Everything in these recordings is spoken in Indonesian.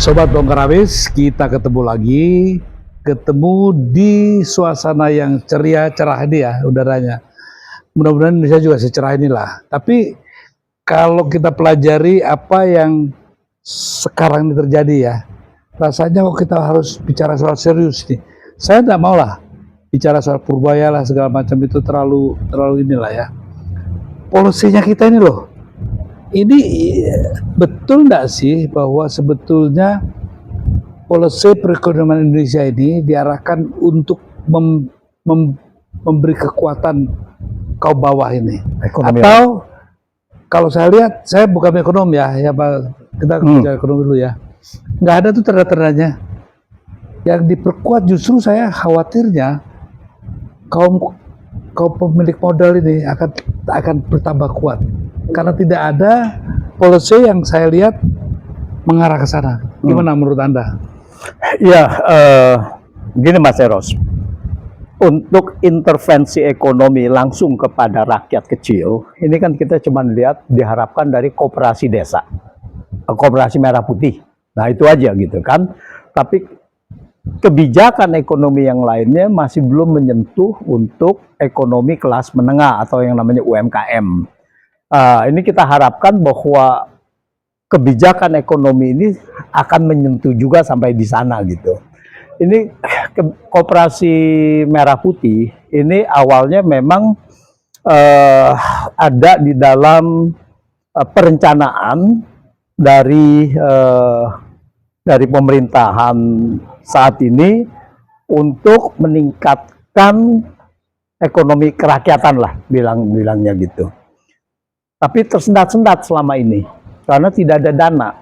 Sobat Bongkar Abis, kita ketemu lagi, ketemu di suasana yang ceria, cerah ini ya udaranya. Mudah-mudahan Indonesia juga secerah inilah. Tapi kalau kita pelajari apa yang sekarang ini terjadi ya, rasanya kok kita harus bicara soal serius nih. Saya tidak mau lah bicara soal Purbaya lah segala macam itu terlalu inilah ya. Polisinya kita ini loh. Ini betul enggak sih bahwa sebetulnya polisi perekonomian Indonesia ini diarahkan untuk memberi kekuatan kaum bawah ini? Ekonomi. Atau kalau saya lihat, saya bukan ekonom ya Pak, kita bicara ekonomi dulu ya. Nggak ada tuh tanda-tandanya. Yang diperkuat justru saya khawatirnya kaum pemilik modal ini akan bertambah kuat. Karena tidak ada polisi yang saya lihat mengarah ke sana. Gimana menurut Anda? Ya, gini Mas Eros, untuk intervensi ekonomi langsung kepada rakyat kecil, ini kan kita cuma lihat diharapkan dari koperasi desa, koperasi merah putih. Nah itu aja gitu kan. Tapi kebijakan ekonomi yang lainnya masih belum menyentuh untuk ekonomi kelas menengah atau yang namanya UMKM. Ini kita harapkan bahwa kebijakan ekonomi ini akan menyentuh juga sampai di sana gitu. Ini koperasi merah putih ini awalnya memang ada di dalam perencanaan dari pemerintahan saat ini untuk meningkatkan ekonomi kerakyatan lah bilangnya gitu. Tapi tersendat-sendat selama ini karena tidak ada dana.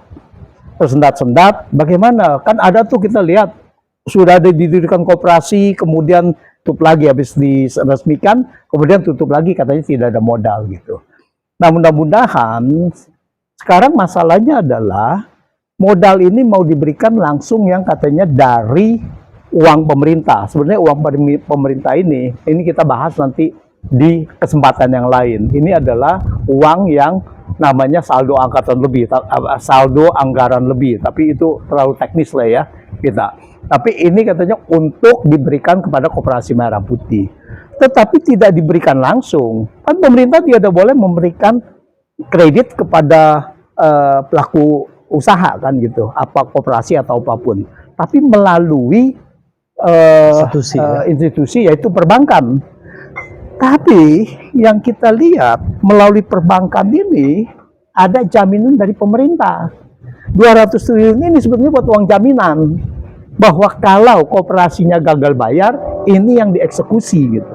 Tersendat-sendat bagaimana? Kan ada tuh kita lihat sudah ada didirikan koperasi, kemudian tutup lagi habis diresmikan, kemudian tutup lagi katanya tidak ada modal gitu. Nah, mudah-mudahan sekarang masalahnya adalah modal ini mau diberikan langsung yang katanya dari uang pemerintah. Sebenarnya uang pemerintah ini kita bahas nanti di kesempatan yang lain. Ini adalah uang yang namanya saldo anggaran lebih, tapi itu terlalu teknis lah ya kita. Tapi ini katanya untuk diberikan kepada koperasi merah putih. Tetapi tidak diberikan langsung. Kan pemerintah tidak boleh memberikan kredit kepada pelaku usaha kan gitu, apa koperasi atau apapun. Tapi melalui institusi yaitu perbankan. Tapi yang kita lihat melalui perbankan ini ada jaminan dari pemerintah. 200 triliun ini sebetulnya buat uang jaminan bahwa kalau koperasinya gagal bayar, ini yang dieksekusi gitu.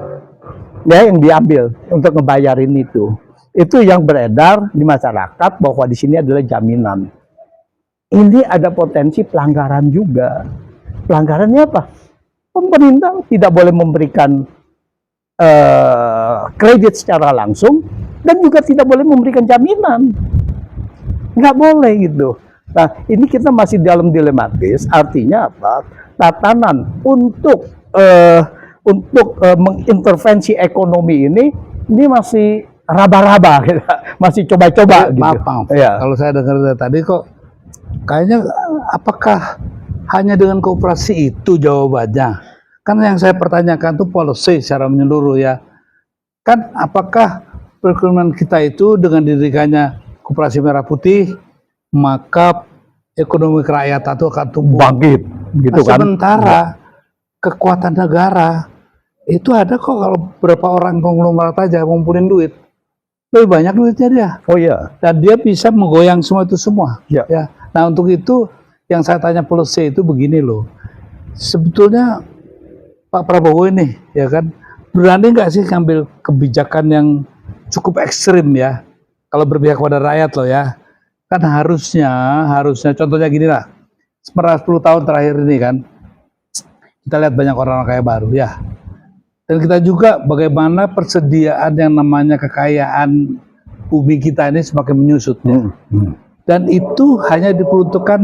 Ya, yang diambil untuk ngebayarin itu. Itu yang beredar di masyarakat bahwa di sini adalah jaminan. Ini ada potensi pelanggaran juga. Pelanggarannya apa? Pemerintah tidak boleh memberikan kredit secara langsung dan juga tidak boleh memberikan jaminan, nggak boleh gitu. Nah ini kita masih dalam dilematis, artinya apa? Tatanan untuk mengintervensi ekonomi ini masih raba-raba, gitu. Masih coba-coba. Gitu. Maaf. Ya. Kalau saya dengar tadi kok kayaknya apakah hanya dengan koperasi itu jawabannya? Kan yang saya pertanyakan itu policy secara menyeluruh ya. Kan apakah perekonomian kita itu dengan didirikannya koperasi merah putih, maka ekonomi kerakyatan itu akan tumbuh bangkit gitu kan. Sementara kekuatan negara itu ada kok kalau berapa orang konglomerat aja ngumpulin duit. Lebih banyak duitnya dia. Oh iya. Dan dia bisa menggoyang semua itu semua. Ya. Ya. Nah untuk itu yang saya tanya policy itu begini loh. Sebetulnya Pak Prabowo ini ya kan berani nggak sih ngambil kebijakan yang cukup ekstrim ya kalau berpihak kepada rakyat loh ya. Kan harusnya contohnya gini lah, 10 tahun terakhir ini kan kita lihat banyak orang kaya baru ya, dan kita juga bagaimana persediaan yang namanya kekayaan bumi kita ini semakin menyusut ya. Dan itu hanya diperuntukkan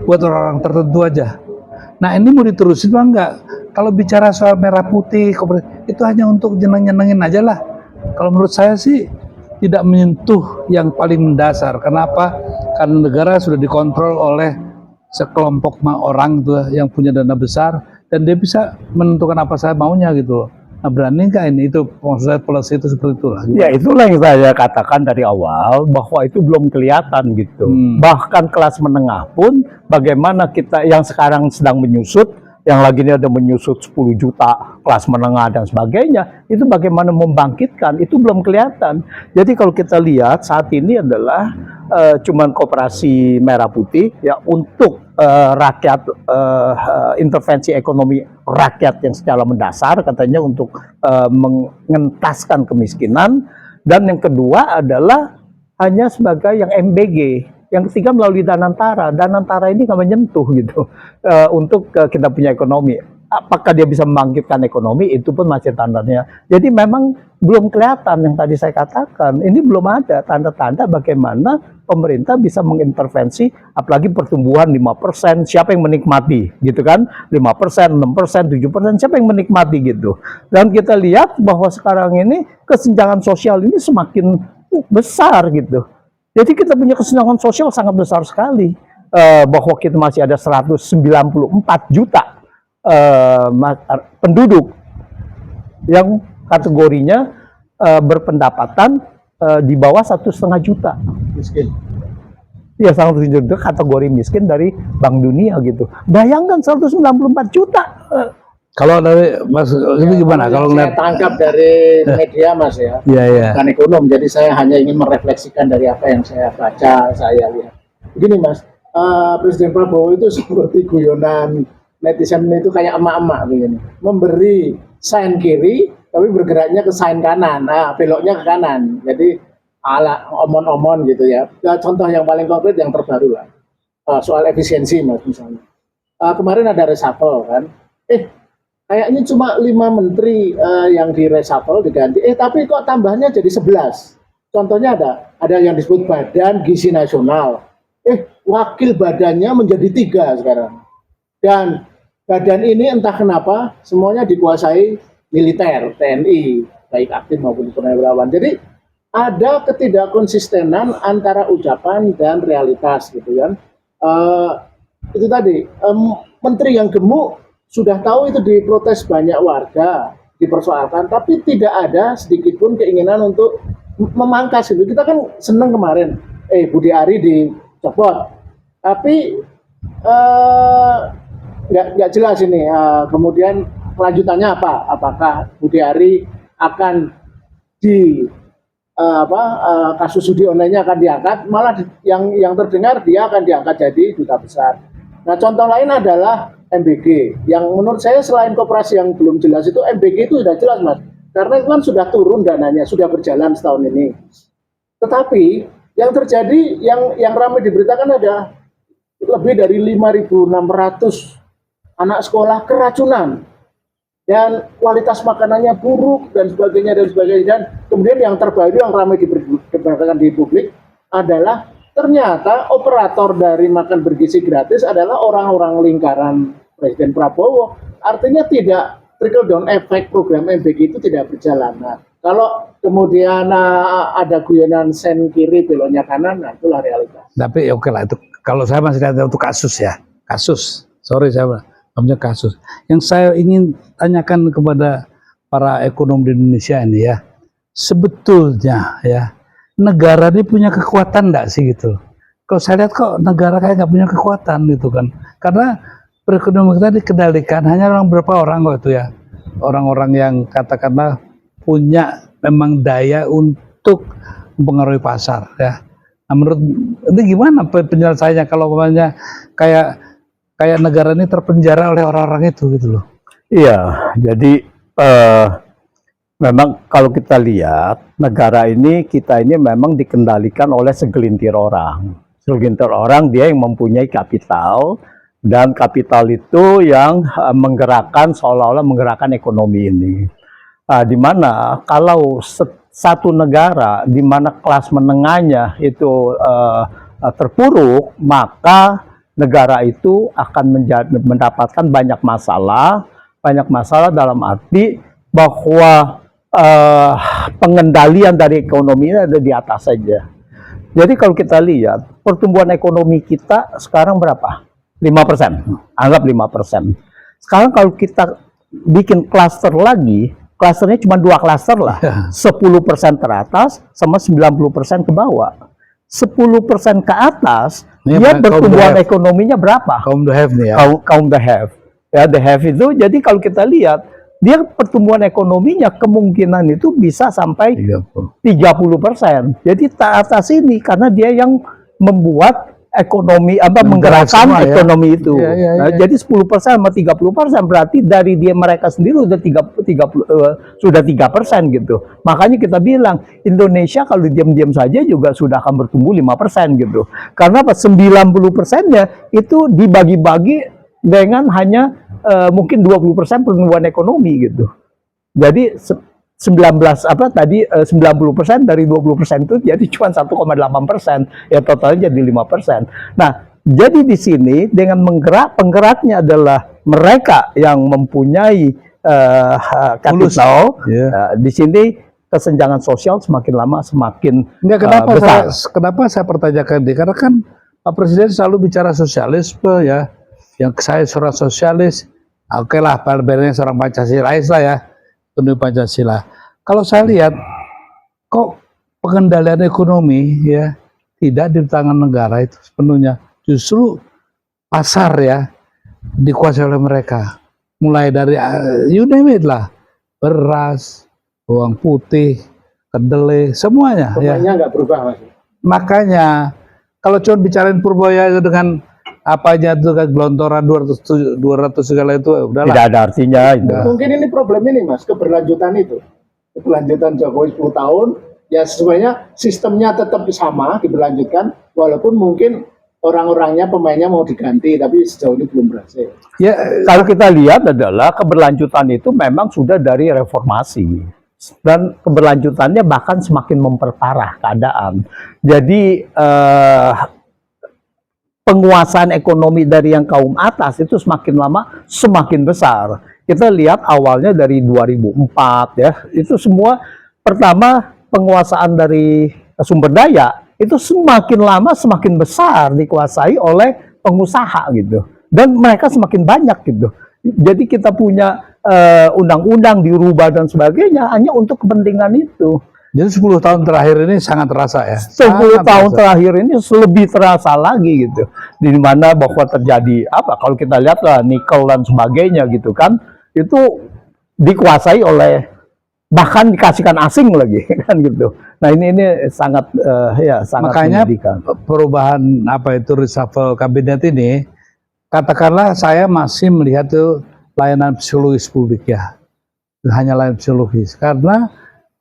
buat orang-orang tertentu aja. Nah ini mau diterusin apa enggak? Kalau bicara soal merah putih, itu hanya untuk nyenengin aja lah. Kalau menurut saya sih tidak menyentuh yang paling mendasar. Kenapa? Karena negara sudah dikontrol oleh sekelompok orang tuh yang punya dana besar dan dia bisa menentukan apa saya maunya gitu loh. Nah, berani nggak ini? Itu maksud saya policy itu seperti itulah. Ya itulah yang saya katakan dari awal bahwa itu belum kelihatan gitu. Bahkan kelas menengah pun bagaimana kita yang sekarang sedang menyusut, yang lagi ini ada menyusut 10 juta kelas menengah dan sebagainya, itu bagaimana membangkitkan itu belum kelihatan. Jadi kalau kita lihat saat ini adalah cuman koperasi merah putih ya untuk rakyat, intervensi ekonomi rakyat yang secara mendasar katanya untuk mengentaskan kemiskinan, dan yang kedua adalah hanya sebagai yang MBG, yang ketiga melalui Danantara. Danantara ini nggak menyentuh gitu untuk kita punya ekonomi. Apakah dia bisa membangkitkan ekonomi, itu pun masih tandanya. Jadi memang belum kelihatan yang tadi saya katakan. Ini belum ada tanda-tanda bagaimana pemerintah bisa mengintervensi, apalagi pertumbuhan 5%, siapa yang menikmati gitu kan? 5%, 6%, 7%, siapa yang menikmati gitu. Dan kita lihat bahwa sekarang ini kesenjangan sosial ini semakin besar gitu. Jadi kita punya kesenjangan sosial sangat besar sekali, bahwa kita masih ada 194 juta penduduk yang kategorinya berpendapatan di bawah 1,5 juta miskin. Ya, 1,5 juta kategori miskin dari Bank Dunia gitu. Bayangkan 194 juta. Kalau dari Mas ini gimana? Kalau saya ngeliat tangkap dari media Mas ya, bukan ekonom, jadi saya hanya ingin merefleksikan dari apa yang saya baca, saya lihat. Begini Mas, Presiden Prabowo itu seperti guyonan netizen itu kayak emak-emak begini, memberi sign kiri tapi bergeraknya ke sign kanan, nah beloknya ke kanan, jadi ala omon-omon gitu ya. Nah, contoh yang paling konkret yang terbaru lah, soal efisiensi Mas misalnya. Kemarin ada reshuffle kan, kayaknya cuma 5 menteri yang di reshuffle diganti, tapi kok tambahnya jadi 11. Contohnya ada yang disebut Badan Gizi Nasional, wakil badannya menjadi 3 sekarang. Dan badan ini entah kenapa semuanya dikuasai militer, TNI, baik aktif maupun purnawirawan. Jadi ada ketidakkonsistenan antara ucapan dan realitas gitu kan. Itu tadi, menteri yang gemuk sudah tahu itu diprotes banyak warga, dipersoalkan, tapi tidak ada sedikit pun keinginan untuk memangkas itu. Kita kan seneng kemarin, Budi Ari dicopot, tapi nggak jelas ini kemudian kelanjutannya apa, apakah Budi Ari akan kasus judi online-nya akan diangkat, malah yang terdengar dia akan diangkat jadi duta besar. Nah, contoh lain adalah MBG, yang menurut saya selain koperasi yang belum jelas itu, MBG itu sudah jelas Mas, karena itu kan sudah turun dananya, sudah berjalan setahun ini. Tetapi yang terjadi, yang ramai diberitakan ada lebih dari 5.600 anak sekolah keracunan dan kualitas makanannya buruk dan sebagainya. Dan kemudian yang terbaru yang ramai diberitakan di publik adalah ternyata operator dari makan bergizi gratis adalah orang-orang lingkaran Presiden Prabowo. Artinya tidak trickle down effect program MBG itu tidak berjalan. Nah, kalau kemudian ada guyonan sen kiri beloknya kanan, nah itulah realitas. tapi oke lah itu. Kalau saya masih lihat itu kasus ya, kasus. Sorry saya namanya kasus. Yang saya ingin tanyakan kepada para ekonom di Indonesia ini ya, sebetulnya ya negara ini punya kekuatan enggak sih gitu? Kalau saya lihat kok negara kayak nggak punya kekuatan gitu kan? Karena perekonomian kita dikendalikan hanya orang berapa orang kok itu ya, orang-orang yang katakanlah punya memang daya untuk mempengaruhi pasar ya. Nah, menurut ini gimana penyelesaiannya kalau namanya kayak negara ini terpenjara oleh orang-orang itu gitu loh? Iya, jadi memang kalau kita lihat negara ini, kita ini memang dikendalikan oleh segelintir orang. Segelintir orang dia yang mempunyai kapital, dan kapital itu yang menggerakkan, seolah-olah menggerakkan ekonomi ini. Di mana kalau satu negara di mana kelas menengahnya itu terpuruk, maka negara itu akan mendapatkan banyak masalah dalam arti bahwa pengendalian dari ekonomi ini ada di atas saja. Jadi kalau kita lihat pertumbuhan ekonomi kita sekarang berapa? 5%, anggap 5%. Sekarang kalau kita bikin klaster lagi, klasternya cuma 2 klaster lah, 10% teratas sama 90% ke bawah. 10% ke atas, Ini dia kaum pertumbuhan the have. ekonominya berapa? Kaum the have nih ya. Kaum the have. Ya, the have itu, jadi kalau kita lihat, dia pertumbuhan ekonominya kemungkinan itu bisa sampai 30%. Jadi tak atas ini, karena dia yang membuat ekonomi, menggerakkan semua, ya. ekonomi itu. Iya, iya, Nah, iya. jadi 10% sama 30% berarti dari dia mereka sendiri udah 3% gitu. Makanya kita bilang Indonesia kalau diam-diam saja juga sudah akan bertumbuh 5% gitu. Karena 90%-nya itu dibagi-bagi dengan hanya mungkin 20% pertumbuhan ekonomi gitu. Jadi 90% dari 20% itu jadi cuma 1,8%, ya totalnya jadi 5%. Nah, jadi di sini dengan penggeraknya adalah mereka yang mempunyai kapital. Di sini kesenjangan sosial semakin lama semakin besar. Kenapa saya pertanyakan ini? Karena kan Pak Presiden selalu bicara sosialisme ya. Yang saya seorang sosialis, oke lah, Pak Presiden seorang Pancasilais lah ya. Penuh Pancasila. Kalau saya lihat kok pengendalian ekonomi ya tidak di tangan negara itu sepenuhnya, justru pasar ya dikuasai oleh mereka. Mulai dari you name it lah, beras, bawang putih, kedelai, semuanya. Pokoknya nggak berubah, Mas. Makanya kalau cuma bicarain Purboya dengan apa aja tuh kan gelontoran 200 segala itu udahlah. Tidak ada artinya itu. Mungkin ini problemnya nih, Mas, keberlanjutan itu. Keberlanjutan Jokowi 10 tahun, ya sebenarnya sistemnya tetap sama, diberlanjutkan, walaupun mungkin orang-orangnya, pemainnya mau diganti, tapi sejauh ini belum berhasil. Ya, kalau kita lihat adalah keberlanjutan itu memang sudah dari reformasi. Dan keberlanjutannya bahkan semakin memperparah keadaan. Jadi penguasaan ekonomi dari yang kaum atas itu semakin lama semakin besar. Kita lihat awalnya dari 2004 ya, itu semua pertama penguasaan dari sumber daya itu semakin lama semakin besar dikuasai oleh pengusaha gitu. Dan mereka semakin banyak gitu. Jadi kita punya undang-undang dirubah dan sebagainya hanya untuk kepentingan itu. Jadi 10 tahun terakhir ini sangat terasa ya. 10 tahun terakhir ini lebih terasa lagi gitu. Di mana bahwa terjadi apa? Kalau kita lihat lah nikel dan sebagainya gitu kan, itu dikuasai oleh bahkan dikasihkan asing lagi kan gitu. Nah ini sangat sangat makanya menyedihkan. Perubahan apa itu reshuffle kabinet ini, katakanlah saya masih melihat tuh layanan psikologis publik ya, hanya layanan psikologis karena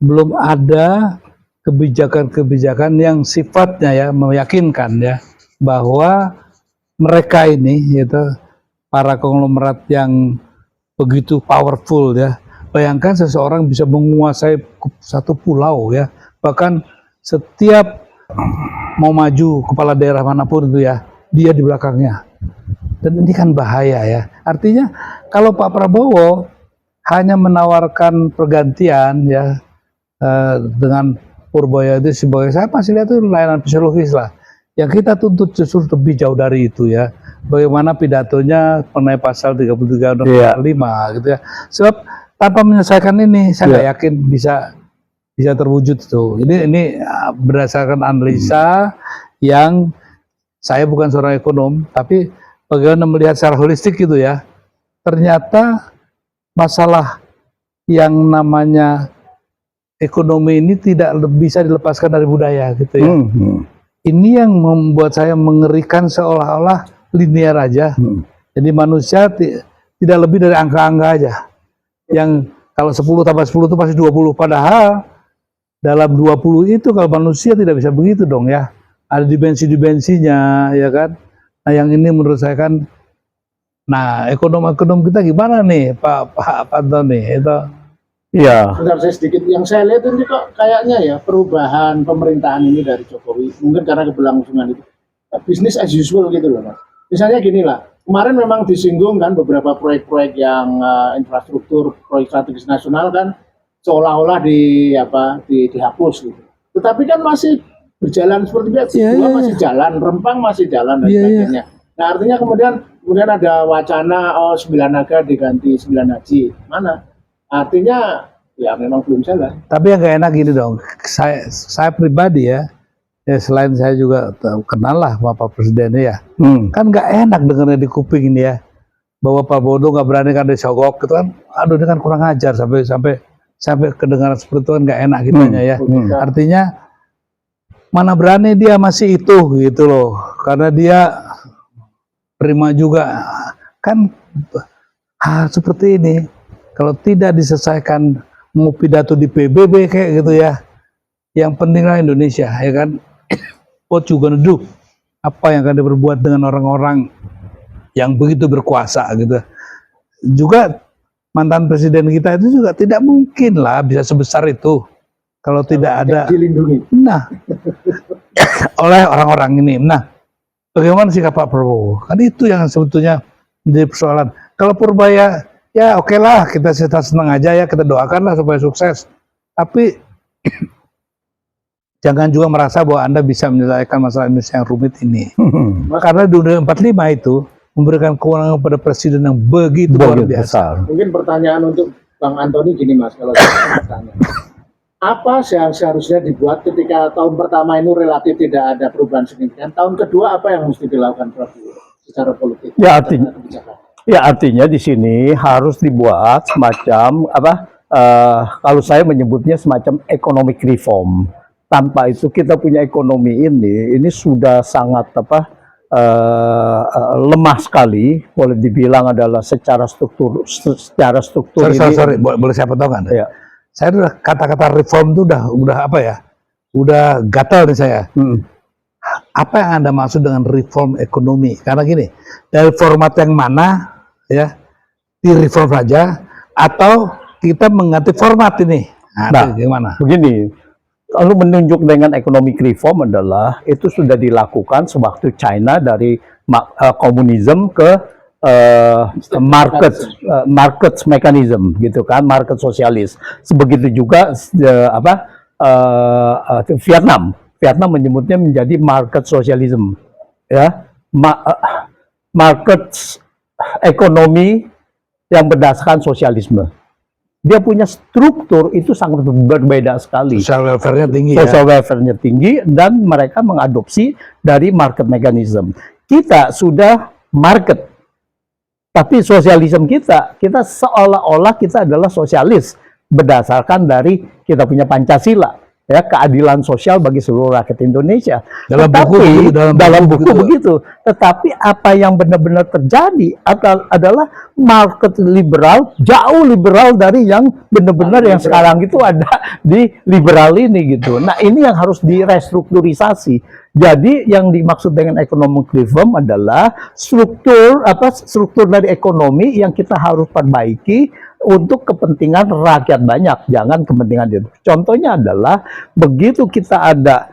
belum ada kebijakan-kebijakan yang sifatnya ya meyakinkan ya bahwa mereka ini yaitu para konglomerat yang begitu powerful ya. Bayangkan seseorang bisa menguasai satu pulau ya, bahkan setiap mau maju kepala daerah manapun itu ya dia di belakangnya. Dan ini kan bahaya ya. Artinya kalau Pak Prabowo hanya menawarkan pergantian ya dengan Purboya itu sebagai, saya masih lihat itu layanan psikologis lah. Yang kita tuntut justru lebih jauh dari itu ya. Bagaimana pidatonya mengenai pasal 33 dan 45 gitu ya. Sebab tanpa menyelesaikan ini saya nggak yakin bisa terwujud tuh. Ini berdasarkan analisa yang saya bukan seorang ekonom, tapi bagaimana melihat secara holistik gitu ya. Ternyata masalah yang namanya ekonomi ini tidak bisa dilepaskan dari budaya gitu ya. Ini yang membuat saya mengerikan seolah-olah linear aja. Jadi manusia tidak lebih dari angka-angka aja. Yang kalau 10 tambah 10 itu pasti 20. Padahal dalam 20 itu kalau manusia tidak bisa begitu dong ya. Ada dimensi-dimensinya ya kan. Nah yang ini menurut saya kan, nah ekonom kita gimana nih Pak Antoni itu? Iya. Bentar saya sedikit, yang saya lihat ini kok kayaknya ya perubahan pemerintahan ini dari Jokowi, mungkin karena keberlangsungan itu, bisnis as usual gitu loh Mas. Misalnya gini lah, kemarin memang disinggung kan beberapa proyek-proyek yang infrastruktur, proyek strategis nasional kan seolah-olah dihapus gitu. Tetapi kan masih berjalan seperti biasa, masih jalan, Rempang masih jalan dan sebagainya. Nah artinya kemudian ada wacana 9 naga diganti 9 haji. Mana? Artinya ya memang belum jalan. Tapi yang gak enak gini dong, saya pribadi ya selain saya juga kenal lah sama Pak Presidennya ya, kan gak enak dengarnya di kuping ini ya, bahwa Pak Prabowo nggak berani kan disogok gitu kan, aduh ini kan kurang ajar sampai kedengaran seperti itu kan gak enak kitanya ya. Artinya mana berani dia masih itu gitu loh, karena dia terima juga kan hal seperti ini kalau tidak diselesaikan, mau pidato di PBB kayak gitu ya, yang pentinglah Indonesia ya kan. What you gonna do, apa yang akan diperbuat dengan orang-orang yang begitu berkuasa gitu. Juga mantan presiden kita itu juga tidak mungkin lah bisa sebesar itu kalau tidak ada dilindungi. Nah, oleh orang-orang ini. Nah, bagaimana sikap Pak Prabowo? Kan itu yang sebetulnya menjadi persoalan. Kalau Purbaya, ya oke lah, kita senang aja ya, kita doakan lah supaya sukses. Tapi jangan juga merasa bahwa Anda bisa menyelesaikan masalah Indonesia yang rumit ini. Karena di Undang-Undang 45 itu memberikan kewenangan kepada presiden yang begitu luar biasa. Mungkin pertanyaan untuk Bang Antoni gini Mas, kalau saya bertanya. Apa yang seharusnya dibuat ketika tahun pertama ini relatif tidak ada perubahan signifikan, tahun kedua apa yang mesti dilakukan Prabowo secara politik? Ya artinya di sini harus dibuat semacam kalau saya menyebutnya semacam economic reform. Tanpa itu kita punya ekonomi ini sudah sangat lemah sekali, boleh dibilang adalah secara struktur Sorry, boleh saya potong kan? Ya. Saya udah kata-kata reform itu udah apa ya? Udah gatal nih saya. Apa yang Anda maksud dengan reform ekonomi? Karena gini, dari format yang mana ya, di reform saja atau kita mengganti format ini? Nah, gimana? Begini, kalau menunjuk dengan economic reform adalah itu sudah dilakukan sewaktu China dari komunisme ke market mechanism gitu kan, market sosialis. Sebegitu juga Vietnam menyebutnya menjadi market socialism ya, market ekonomi yang berdasarkan sosialisme. Dia punya struktur itu sangat berbeda sekali. Social welfare-nya tinggi. Social welfare-nya tinggi dan mereka mengadopsi dari market mechanism. Kita sudah market, tapi sosialisme kita seolah-olah kita adalah sosialis berdasarkan dari kita punya Pancasila. Ya, keadilan sosial bagi seluruh rakyat Indonesia. Dalam buku begitu. Tetapi apa yang benar-benar terjadi adalah market liberal, jauh liberal dari yang benar-benar yang sekarang itu ada di liberal ini gitu. Nah, ini yang harus direstrukturisasi. Jadi yang dimaksud dengan economic reform adalah struktur dari ekonomi yang kita harus perbaiki untuk kepentingan rakyat banyak, jangan kepentingan itu. Contohnya adalah begitu kita ada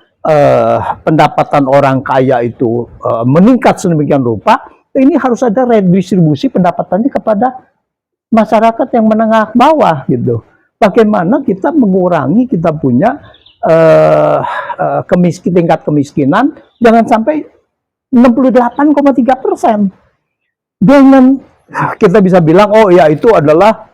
pendapatan orang kaya itu meningkat sedemikian rupa, ini harus ada redistribusi pendapatannya kepada masyarakat yang menengah bawah gitu. Bagaimana kita mengurangi kita punya tingkat kemiskinan jangan sampai 68,3%. Dengan kita bisa bilang oh ya itu adalah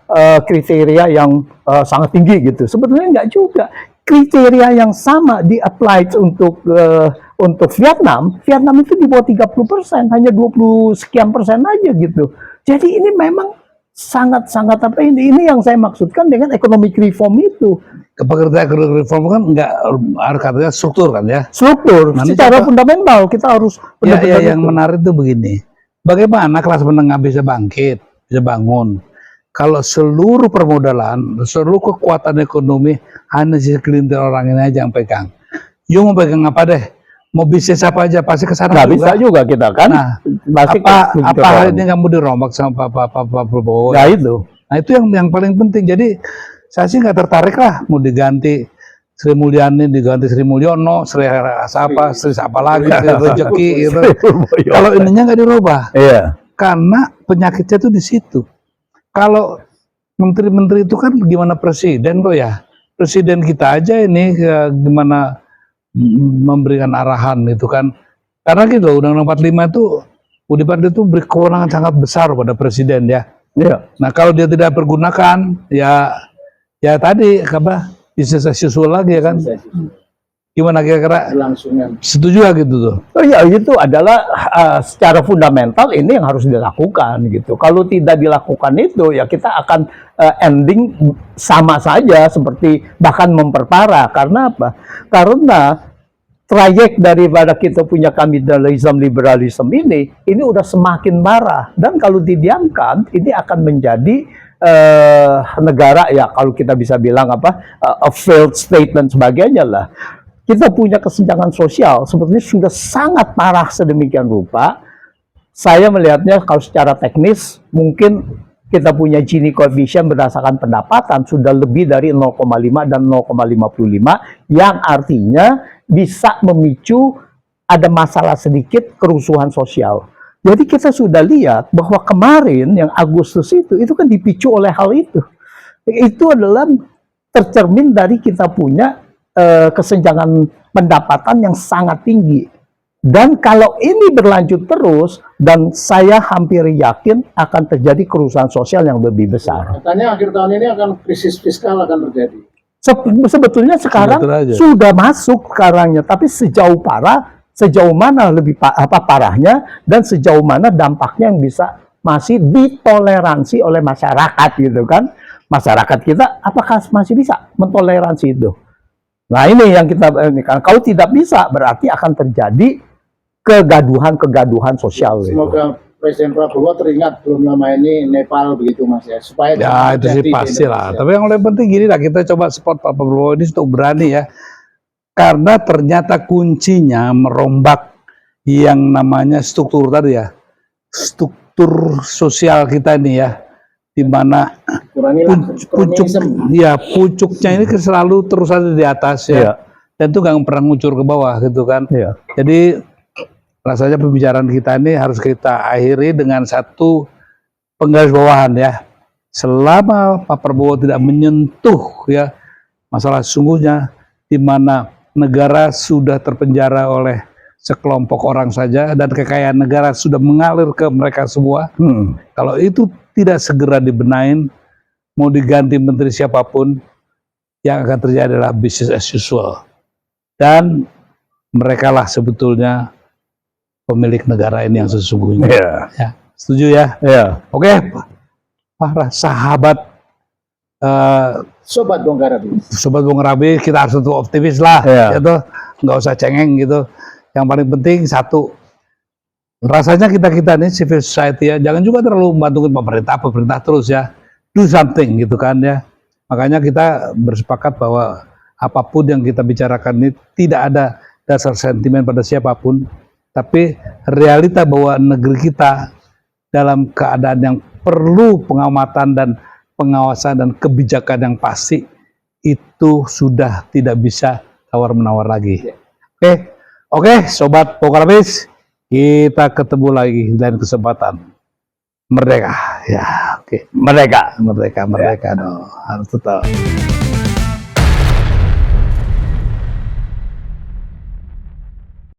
kriteria yang sangat tinggi gitu. Sebetulnya enggak juga. Kriteria yang sama di-apply untuk Vietnam itu di bawah 30%, hanya 20 sekian persen aja gitu. Jadi ini memang sangat-sangat ini yang saya maksudkan dengan economic reform itu. Pekerjaan economic reform kan enggak harus katanya struktur kan ya. Struktur, secara fundamental kita harus benar-benar yang menarik itu begini. Bagaimana kelas menengah bisa bangkit, bisa bangun? Kalau seluruh permodalan, seluruh kekuatan ekonomi hanya segelintir orang ini aja yang pegang. You mau pegang apa deh? Mau bisnis apa aja pasti ke sana. Nggak bisa juga kita kan. Nah, apa hal ini kamu dirombak sama Pak Prabowo? Nah itu. Nah itu yang paling penting. Jadi saya sih nggak tertarik lah mau diganti Sri Mulyani, diganti Sri Mulyono, Sri siapa lagi, Sri Rezeki gitu. Kalau ininya nggak dirubah. Iya. Karena penyakitnya tuh di situ. Kalau menteri-menteri itu kan gimana presiden kok ya? Presiden kita aja ini gimana memberikan arahan itu kan. Karena gitu Undang-Undang 45 itu Budiman itu beri kewenangan sangat besar pada presiden ya. Iya. Nah kalau dia tidak pergunakan, ya tadi apa bisnis as usual lagi ya kan? Gimana kira-kira? Kelangsungan. Setuju gak gitu tuh? Oh iya, itu adalah secara fundamental ini yang harus dilakukan gitu. Kalau tidak dilakukan itu, ya kita akan ending sama saja seperti bahkan memperparah. Karena apa? Karena trayek daripada kita punya kapitalisme liberalisme ini udah semakin marah, dan kalau didiamkan ini akan menjadi negara ya kalau kita bisa bilang apa a failed state dan sebagainya lah. Kita punya kesenjangan sosial sebetulnya sudah sangat parah sedemikian rupa. Saya melihatnya kalau secara teknis mungkin kita punya Gini coefficient berdasarkan pendapatan sudah lebih dari 0,5 dan 0,55 yang artinya bisa memicu ada masalah sedikit kerusuhan sosial. Jadi kita sudah lihat bahwa kemarin yang Agustus itu kan dipicu oleh hal itu. Itu adalah tercermin dari kita punya kesenjangan pendapatan yang sangat tinggi. Dan kalau ini berlanjut terus, dan saya hampir yakin akan terjadi kerusuhan sosial yang lebih besar. Katanya akhir tahun ini akan krisis fiskal akan terjadi. Sebetulnya sekarang sudah masuk sekarangnya, tapi sejauh mana lebih parahnya dan sejauh mana dampaknya yang bisa masih ditoleransi oleh masyarakat gitu kan? Masyarakat kita apakah masih bisa mentoleransi itu? Nah ini yang kita kan kalau tidak bisa berarti akan terjadi kegaduhan sosial. Semoga gitu. Presiden Prabowo teringat belum lama ini Nepal begitu Mas ya, supaya ya itu sih pasti lah. Tapi yang lebih penting gini lah, kita coba support Pak Prabowo ini untuk berani ya, karena ternyata kuncinya merombak yang namanya struktur tadi ya, struktur sosial kita ini ya, di mana pucuknya ini selalu terus ada di atas ya, dan itu nggak pernah ngucur ke bawah gitu kan. Jadi rasanya pembicaraan kita ini harus kita akhiri dengan satu penggarisbawahan ya, selama Pak Prabowo tidak menyentuh ya masalah sesungguhnya di mana negara sudah terpenjara oleh sekelompok orang saja dan kekayaan negara sudah mengalir ke mereka semua. Kalau itu tidak segera dibenain, mau diganti menteri siapapun, yang akan terjadi adalah business as usual. Dan mereka lah sebetulnya pemilik negara ini yang sesungguhnya. Ya, setuju ya? Oke, para sahabat Sobat Bongkar Abis. Sobat Bongkar Abis, kita harus tetap optimis lah, gitu. Nggak usah cengeng gitu. Yang paling penting satu, rasanya kita ini civil society ya, jangan juga terlalu membantuin pemerintah terus ya, do something gitu kan ya. Makanya kita bersepakat bahwa apapun yang kita bicarakan ini tidak ada dasar sentimen pada siapapun, tapi realita bahwa negeri kita dalam keadaan yang perlu pengamatan dan pengawasan dan kebijakan yang pasti, itu sudah tidak bisa tawar-menawar lagi. Oke, Sobat Bongkar Abis, kita ketemu lagi dalam kesempatan. Merdeka, ya, oke. Merdeka dong, harus tetap.